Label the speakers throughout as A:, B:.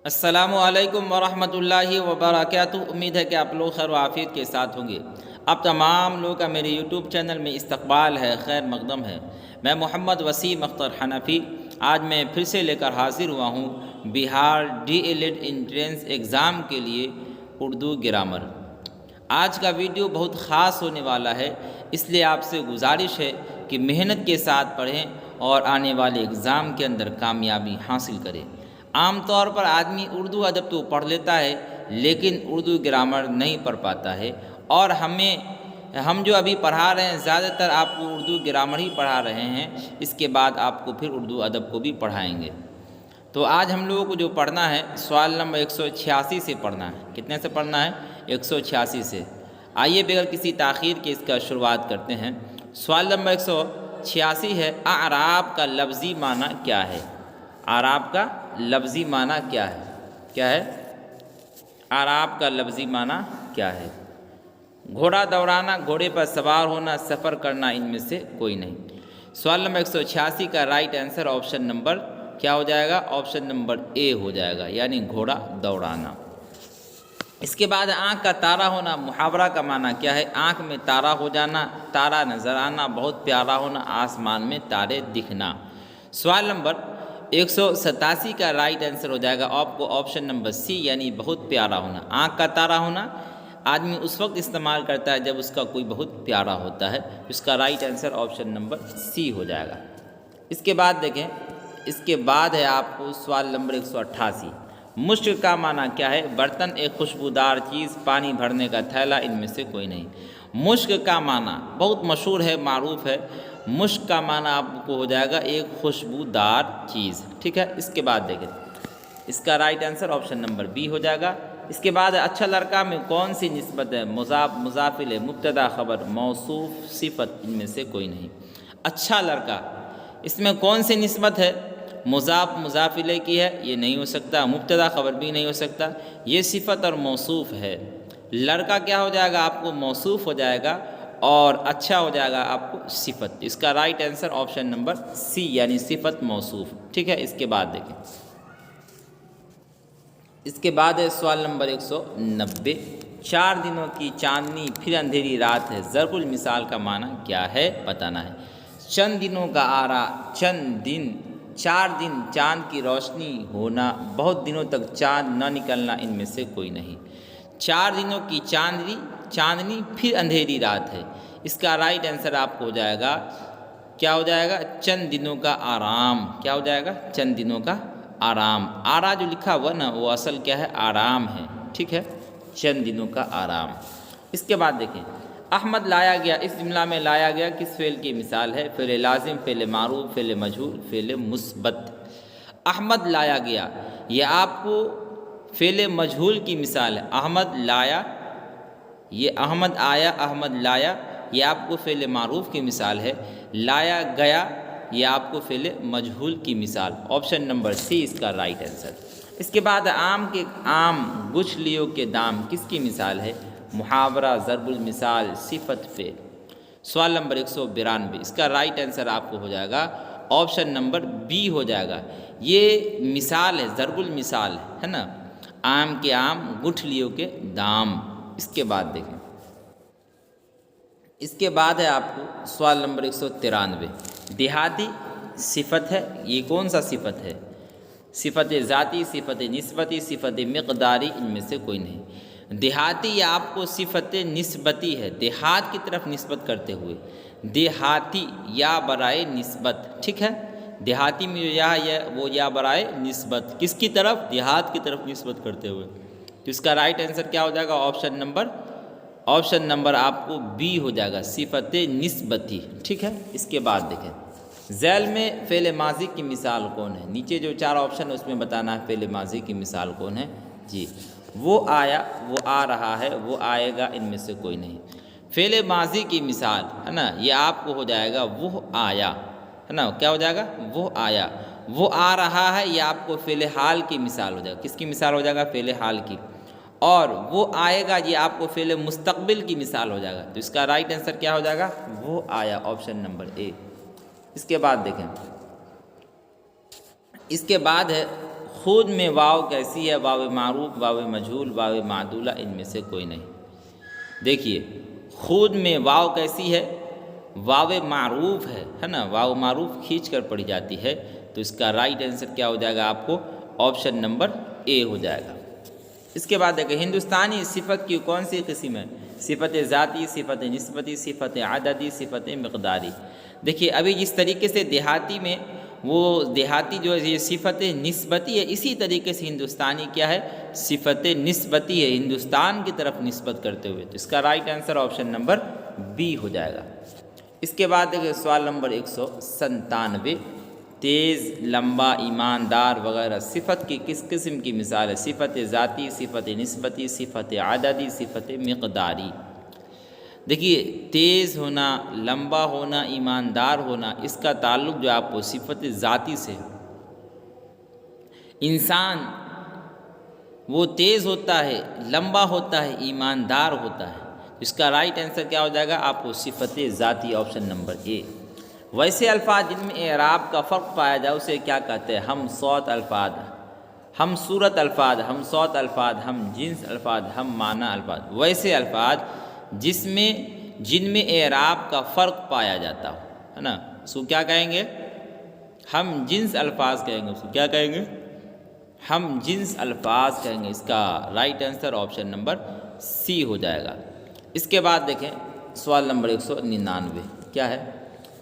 A: السلام علیکم ورحمۃ اللہ وبرکاتہ۔ امید ہے کہ آپ لوگ خیر و عافیت کے ساتھ ہوں گے۔ اب تمام لوگ کا میرے یوٹیوب چینل میں استقبال ہے، خیر مقدم ہے۔ میں محمد وسیم اختر حنفی آج میں پھر سے لے کر حاضر ہوا ہوں Bihar D L Ed entrance exam کے لیے اردو گرامر۔ آج کا ویڈیو بہت خاص ہونے والا ہے، اس لیے آپ سے گزارش ہے کہ محنت کے ساتھ پڑھیں اور آنے والے ایگزام کے اندر کامیابی حاصل کریں۔ عام طور پر آدمی اردو ادب تو پڑھ لیتا ہے لیکن اردو گرامر نہیں پڑھ پاتا ہے، اور ہم جو ابھی پڑھا رہے ہیں زیادہ تر آپ کو اردو گرامر ہی پڑھا رہے ہیں، اس کے بعد آپ کو پھر اردو ادب کو بھی پڑھائیں گے۔ تو آج ہم لوگوں کو جو پڑھنا ہے سوال نمبر 186 سے پڑھنا ہے۔ کتنے سے پڑھنا ہے؟ 186 سے۔ آئیے بغیر کسی تاخیر کے اس کا شروعات کرتے ہیں۔ سوال نمبر 186 ہے، اعراب کا لفظی معنی کیا ہے؟ اعراب کا لفظی معنی کیا ہے؟ کیا ہے اعراب کا لفظی معنی کیا ہے؟ گھوڑا دوڑانا، گھوڑے پر سوار ہونا، سفر کرنا، ان میں سے کوئی نہیں۔ سوال نمبر 186 کا رائٹ آنسر آپشن نمبر کیا ہو جائے گا؟ آپشن نمبر اے ہو جائے گا، یعنی گھوڑا دوڑانا۔ اس کے بعد آنکھ کا تارا ہونا، محاورہ کا معنی کیا ہے؟ آنکھ میں تارا ہو جانا، تارا نظر آنا، بہت پیارا ہونا، آسمان میں تارے دکھنا۔ سوال نمبر 187 کا رائٹ آنسر ہو جائے گا آپ کو آپشن نمبر سی، یعنی بہت پیارا ہونا۔ آنکھ کا تارا ہونا آدمی اس وقت استعمال کرتا ہے جب اس کا کوئی بہت پیارا ہوتا ہے، اس کا رائٹ آنسر آپشن نمبر سی ہو جائے گا۔ اس کے بعد دیکھیں، اس کے بعد ہے آپ کو سوال نمبر 188۔ مشک کا معنی کیا ہے؟ برتن، ایک خوشبودار چیز، پانی بھرنے کا تھیلا، ان میں سے کوئی نہیں۔ مشک کا معنی بہت مشہور ہے، معروف ہے۔ مشک کا معنی آپ کو ہو جائے گا ایک خوشبودار چیز، ٹھیک ہے۔ اس کے بعد دیکھیں، اس کا right answer option number B ہو جائے گا۔ اس کے بعد اچھا لڑکا میں کون سی نسبت ہے؟ مضاف، مضاف الیہ، مبتدا، خبر، موصوف، صفت، ان میں سے کوئی نہیں۔ اچھا لڑکا، اس میں کون سی نسبت ہے؟ مضاف، مضاف الیہ کی ہے، یہ نہیں ہو سکتا۔ مبتدا، خبر بھی نہیں ہو سکتا، یہ صفت اور موصوف ہے۔ لڑکا کیا ہو جائے گا آپ کو؟ موصوف ہو جائے گا، اور اچھا ہو جائے گا آپ کو صفت۔ اس کا رائٹ آنسر آپشن نمبر سی، یعنی صفت موصوف، ٹھیک ہے۔ اس کے بعد دیکھیں، اس کے بعد ہے سوال نمبر 190۔ 4 دنوں کی چاندنی پھر اندھیری رات ہے، ضرب المثال کا معنی کیا ہے؟ بتانا ہے۔ چند دنوں کا آرا، چند دن، 4 دن، چاند کی روشنی ہونا، بہت دنوں تک چاند نہ نکلنا، ان میں سے کوئی نہیں۔ 4 دنوں کی چاندنی پھر اندھیری رات ہے، اس کا رائٹ آنسر آپ کو ہو جائے گا، کیا ہو جائے گا؟ چند دنوں کا آرام۔ کیا ہو جائے گا؟ چند دنوں کا آرام۔ آرا جو لکھا ہوا نا، وہ اصل کیا ہے؟ آرام ہے، ٹھیک ہے۔ چند دنوں کا آرام۔ اس کے بعد دیکھیں، احمد لایا گیا، اس جملہ میں لایا گیا کس فعل کی مثال ہے؟ فعل لازم، فعل معروف، فعل مجہول، فعل مثبت۔ احمد لایا گیا، یہ آپ کو فعل مجہول کی مثال ہے۔ احمد لایا، یہ احمد آیا، احمد لایا، یہ آپ کو فعل معروف کی مثال ہے۔ لایا گیا، یہ آپ کو فعل مجہول کی مثال۔ آپشن نمبر سی اس کا رائٹ آنسر۔ اس کے بعد آم کے آم، گٹھلیوں کے دام، کس کی مثال ہے؟ محاورہ، ضرب المثال، صفت، فعل۔ سوال نمبر 192، اس کا رائٹ آنسر آپ کو ہو جائے گا آپشن نمبر بی ہو جائے گا۔ یہ مثال ہے، ضرب المثال ہے نا۔ آم کے آم، گٹھلیوں کے دام۔ اس کے بعد دیکھیں، اس کے بعد ہے آپ کو سوال نمبر 193۔ دیہاتی صفت ہے، یہ کون سا صفت ہے؟ صفت ذاتی، صفت نسبتی، صفت مقداری، ان میں سے کوئی نہیں۔ دیہاتی یہ آپ کو صفت نسبتی ہے، دیہات کی طرف نسبت کرتے ہوئے۔ دیہاتی یا برائے نسبت، ٹھیک ہے۔ دیہاتی میں جو یا ہے وہ یا برائے نسبت، کس کی طرف؟ دیہات کی طرف نسبت کرتے ہوئے۔ تو اس کا رائٹ آنسر کیا ہو جائے گا؟ آپشن نمبر آپ کو بی ہو جائے گا، صفت نسبتی، ٹھیک ہے۔ اس کے بعد دیکھیں، ذیل میں فعل ماضی کی مثال کون ہے؟ نیچے جو 4 آپشن ہے اس میں بتانا ہے فعل ماضی کی مثال کون ہے جی۔ وہ آیا، وہ آ رہا ہے، وہ آئے گا، ان میں سے کوئی نہیں۔ فعل ماضی کی مثال ہے نا، یہ آپ کو ہو جائے گا وہ آیا، ہے نا۔ کیا ہو جائے گا؟ وہ آیا۔ وہ آ رہا ہے، یہ آپ کو فعل حال کی مثال ہو جائے گا۔ کس کی مثال ہو جائے گا؟ فعل حال کی۔ اور وہ آئے گا، یہ آپ کو فعل مستقبل کی مثال ہو جائے گا۔ تو اس کا رائٹ آنسر کیا ہو جائے گا؟ وہ آیا، آپشن نمبر اے۔ اس کے بعد دیکھیں، اس کے بعد ہے خود میں واو کیسی ہے؟ واو معروف، واو مجہول، واو معدولہ، ان میں سے کوئی نہیں۔ دیکھیے خود میں واو کیسی ہے؟ واو معروف ہے نا، واو معروف کھینچ کر پڑھی جاتی ہے، تو اس کا رائٹ آنسر کیا ہو جائے گا آپ کو؟ آپشن نمبر اے ہو جائے گا۔ اس کے بعد دیکھیں ہندوستانی صفت کی کون سی قسم ہے؟ صفت ذاتی، صفت نسبتی، صفت عددی، صفت مقداری۔ دیکھیے ابھی جس طریقے سے دیہاتی میں وہ دیہاتی جو ہے یہ صفت نسبتی ہے، اسی طریقے سے ہندوستانی کیا ہے؟ صفت نسبتی ہے، ہندوستان کی طرف نسبت کرتے ہوئے، تو اس کا right answer option number B ہو جائے گا۔ اس کے بعد دیکھیں سوال نمبر 197، تیز، لمبا، ایماندار وغیرہ صفت کی کس قسم کی مثال ہے؟ صفت ذاتی، صفت نسبتی، صفت عددی، صفت مقداری۔ دیکھیے تیز ہونا، لمبا ہونا، ایماندار ہونا، اس کا تعلق جو آپ کو صفت ذاتی سے، انسان وہ تیز ہوتا ہے، لمبا ہوتا ہے، ایماندار ہوتا ہے، اس کا رائٹ آنسر کیا ہو جائے گا آپ کو؟ صفت ذاتی، آپشن نمبر اے۔ ویسے الفاظ جن میں اعراب کا فرق پایا جائے اسے کیا کہتے ہیں؟ ہم صوت الفاظ، ہم صورت الفاظ، ہم صوت الفاظ، ہم جنس الفاظ، ہم معنی الفاظ۔ ویسے الفاظ جن میں اعراب کا فرق پایا جاتا ہے نا، اس کو کیا کہیں گے؟ ہم جنس الفاظ کہیں گے، اس کو کیا کہیں گے؟ ہم جنس الفاظ کہیں گے۔ اس کا رائٹ آنسر آپشن نمبر سی ہو جائے گا۔ اس کے بعد دیکھیں سوال نمبر 199، کیا ہے؟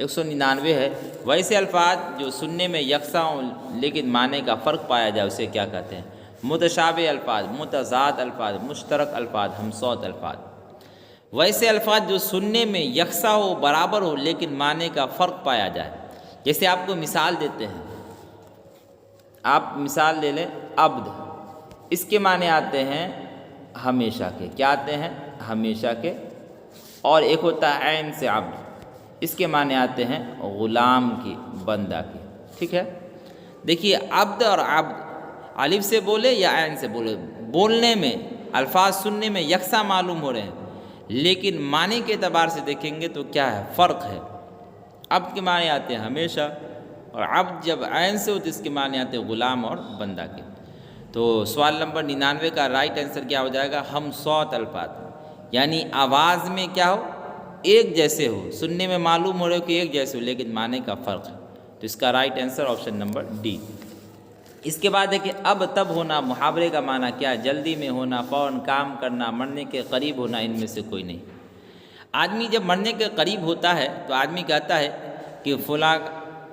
A: 199 ہے، ویسے الفاظ جو سننے میں یکساں ہوں لیکن معنی کا فرق پایا جائے اسے کیا کہتے ہیں؟ متشابہ الفاظ، متضاد الفاظ، مشترک الفاظ، ہم صوت الفاظ۔ ویسے الفاظ جو سننے میں یکساں ہو، برابر ہو، لیکن معنی کا فرق پایا جائے، جیسے آپ کو مثال دیتے ہیں، آپ مثال لے لیں عبد، اس کے معنی آتے ہیں ہمیشہ کے، کیا آتے ہیں؟ ہمیشہ کے۔ اور ایک ہوتا ہے عین سے عبد، اس کے معنی آتے ہیں غلام کی، بندہ کی، ٹھیک ہے؟ دیکھیے عبد اور عبد الف سے بولے یا عین سے بولے، بولنے میں الفاظ سننے میں یکساں معلوم ہو رہے ہیں، لیکن معنی کے اعتبار سے دیکھیں گے تو کیا ہے؟ فرق ہے۔ عبد کے معنی آتے ہیں ہمیشہ، اور عبد جب عین سے ہو تو اس کے معنی آتے ہیں غلام اور بندہ کے۔ تو سوال نمبر 99 کا رائٹ آنسر کیا ہو جائے گا؟ ہم صوت الفاظ، یعنی آواز میں کیا ہو؟ ایک جیسے ہو، سننے میں معلوم ہو رہے ہو کہ ایک جیسے ہو، لیکن معنی کا فرق ہے، تو اس کا right answer option number D. اس کے بعد ہے کہ اب تب ہونا، محاورے کا معنی کیا ہے؟ جلدی میں ہونا، فوراً کام کرنا، مرنے کے قریب ہونا، ان میں سے کوئی نہیں۔ آدمی جب مرنے کے قریب ہوتا ہے تو آدمی کہتا ہے کہ فلاں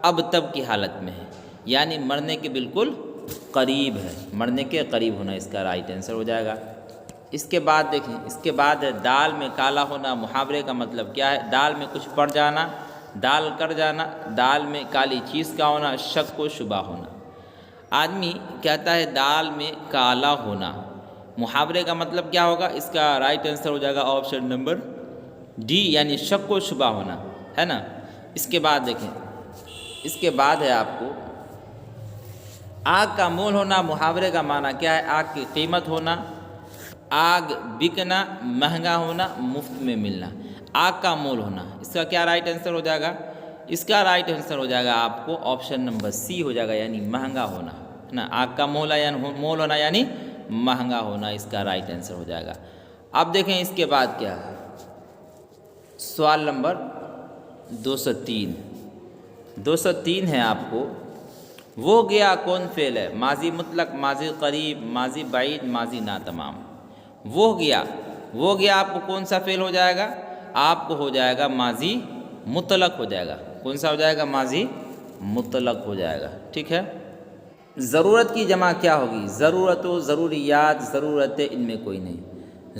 A: اب تب کی حالت میں ہے، یعنی مرنے کے بالکل قریب ہے، مرنے کے قریب ہونا، اس کا رائٹ آنسر ہو جائے گا۔ اس کے بعد دیکھیں، اس کے بعد ہے دال میں کالا ہونا، محاورے کا مطلب کیا ہے؟ دال میں کچھ پڑ جانا، دال کر جانا، دال میں کالی چیز کا ہونا، شک و شبہ ہونا۔ آدمی کہتا ہے دال میں کالا ہونا، محاورے کا مطلب کیا ہوگا؟ اس کا رائٹ آنسر ہو جائے گا آپشن نمبر ڈی، یعنی شک و شبہ ہونا، ہے نا؟ اس کے بعد دیکھیں، اس کے بعد ہے آپ کو آگ کا مول ہونا، محاورے کا معنی کیا ہے؟ آگ کی قیمت ہونا، آگ بکنا، مہنگا ہونا، مفت میں ملنا۔ آگ کا مول ہونا، اس کا کیا رائٹ آنسر ہو جائے گا؟ اس کا رائٹ آنسر ہو جائے گا آپ کو آپشن نمبر سی ہو جائے گا، یعنی مہنگا ہونا، ہے نا؟ آگ کا مول ہونا یعنی مہنگا ہونا، اس کا رائٹ آنسر ہو جائے گا۔ اب دیکھیں اس کے بعد کیا ہے، سوال نمبر 203 ہے آپ کو، وہ گیا کون فعل ہے؟ ماضی مطلق، ماضی قریب، ماضی بعید، ماضی ناتمام۔ وہ گیا آپ کو کون سا فعل ہو جائے گا؟ آپ کو ہو جائے گا ماضی مطلق ہو جائے گا۔ کون سا ہو جائے گا؟ ماضی مطلق ہو جائے گا، ٹھیک ہے؟ ضرورت کی جمع کیا ہوگی؟ ضرورت و ضروریات، ضرورتیں ان میں کوئی نہیں۔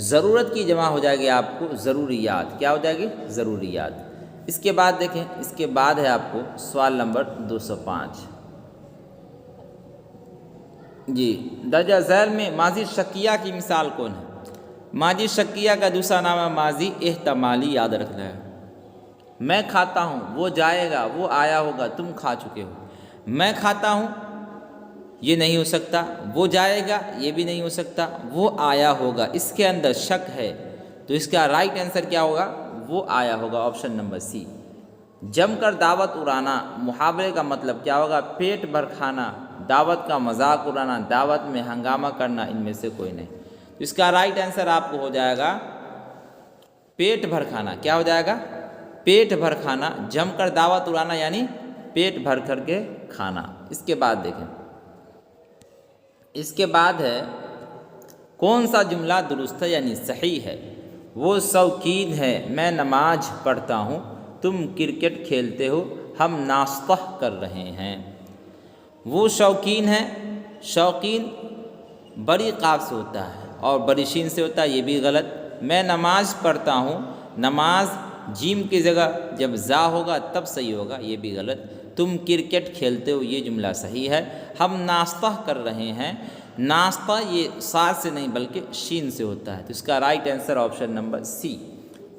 A: ضرورت کی جمع ہو جائے گی آپ کو ضروریات، کیا ہو جائے گی؟ ضروریات۔ اس کے بعد دیکھیں، اس کے بعد ہے آپ کو سوال نمبر 205 جی، درجہ ذیل میں ماضی شکیہ کی مثال کون ہے؟ ماضی شکیہ کا دوسرا نام ہے ماضی احتمالی، یاد رکھنا ہے۔ میں کھاتا ہوں، وہ جائے گا، وہ آیا ہوگا، تم کھا چکے ہو۔ میں کھاتا ہوں یہ نہیں ہو سکتا، وہ جائے گا یہ بھی نہیں ہو سکتا، وہ آیا ہوگا، اس کے اندر شک ہے، تو اس کا رائٹ آنسر کیا ہوگا؟ وہ آیا ہوگا، آپشن نمبر سی۔ جم کر دعوت اڑانا، محاورے کا مطلب کیا ہوگا؟ پیٹ بھر کھانا، دعوت کا مذاق اڑانا، دعوت میں ہنگامہ کرنا، ان میں سے کوئی نہیں۔ تو اس کا رائٹ آنسر آپ کو ہو جائے گا پیٹ بھر کھانا۔ کیا ہو جائے گا؟ پیٹ بھر کھانا، جم کر دعوت اڑانا یعنی پیٹ بھر کر کے کھانا۔ اس کے بعد دیکھیں، اس کے بعد ہے کون سا جملہ درست ہے یعنی صحیح ہے؟ وہ شوقین ہے میں نماز پڑھتا ہوں، تم کرکٹ کھیلتے ہو، ہم ناشتہ کر رہے ہیں۔ وہ شوقین ہے، شوقین بڑی قاف سے ہوتا ہے اور بڑی شین سے ہوتا ہے، یہ بھی غلط۔ میں نماز پڑھتا ہوں، نماز جیم کی جگہ جب زا ہوگا تب صحیح ہوگا، یہ بھی غلط۔ تم کرکٹ کھیلتے ہو، یہ جملہ صحیح ہے۔ ہم ناشتہ کر رہے ہیں، ناشتہ یہ صاد سے نہیں بلکہ شین سے ہوتا ہے، تو اس کا رائٹ آنسر آپشن نمبر سی۔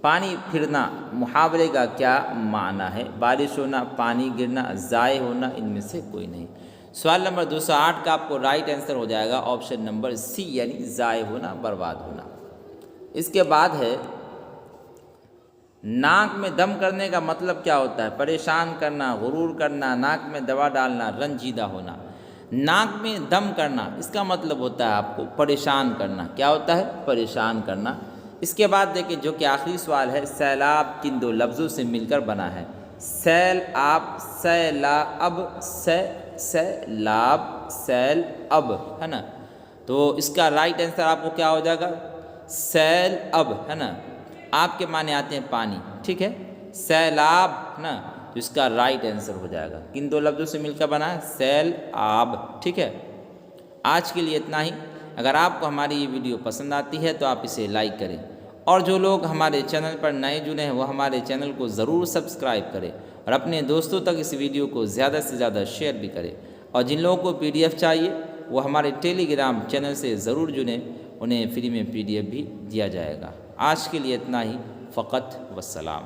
A: پانی پھرنا محاورے کا کیا معنی ہے؟ بارش ہونا، پانی گرنا، ضائع ہونا، ان میں سے کوئی نہیں۔ سوال نمبر 208 کا آپ کو رائٹ آنسر ہو جائے گا آپشن نمبر سی یعنی ضائع ہونا، برباد ہونا۔ اس کے بعد ہے ناک میں دم کرنے کا مطلب کیا ہوتا ہے؟ پریشان کرنا، غرور کرنا، ناک میں دوا ڈالنا، رنجیدہ ہونا۔ ناک میں دم کرنا اس کا مطلب ہوتا ہے آپ کو پریشان کرنا۔ کیا ہوتا ہے؟ پریشان کرنا۔ اس کے بعد دیکھیں جو کہ آخری سوال ہے، سیلاب کن دو لفظوں سے مل کر بنا ہے؟ سیل آب، سیلاب، سیلاب، سیل اب، ہے نا؟ تو اس کا رائٹ آنسر آپ کو کیا ہو جائے گا؟ سیل اب، ہے نا؟ آپ کے معنی آتے ہیں پانی، ٹھیک ہے؟ سیلاب نا، تو اس کا رائٹ آنسر ہو جائے گا کن دو لفظوں سے مل کر بنا ہے؟ سیل آب، ٹھیک ہے؟ آج کے لیے اتنا ہی۔ اگر آپ کو ہماری یہ ویڈیو پسند آتی ہے تو آپ اسے لائک کریں، اور جو لوگ ہمارے چینل پر نئے جڑے ہیں وہ ہمارے چینل کو ضرور سبسکرائب کریں، اور اپنے دوستوں تک اس ویڈیو کو زیادہ سے زیادہ شیئر بھی کریں۔ اور جن لوگوں کو PDF چاہیے وہ ہمارے ٹیلی گرام چینل سے ضرور جڑیں، انہیں فری میں PDF بھی دیا جائے گا۔ آج کے لیے اتنا ہی، فقط والسلام۔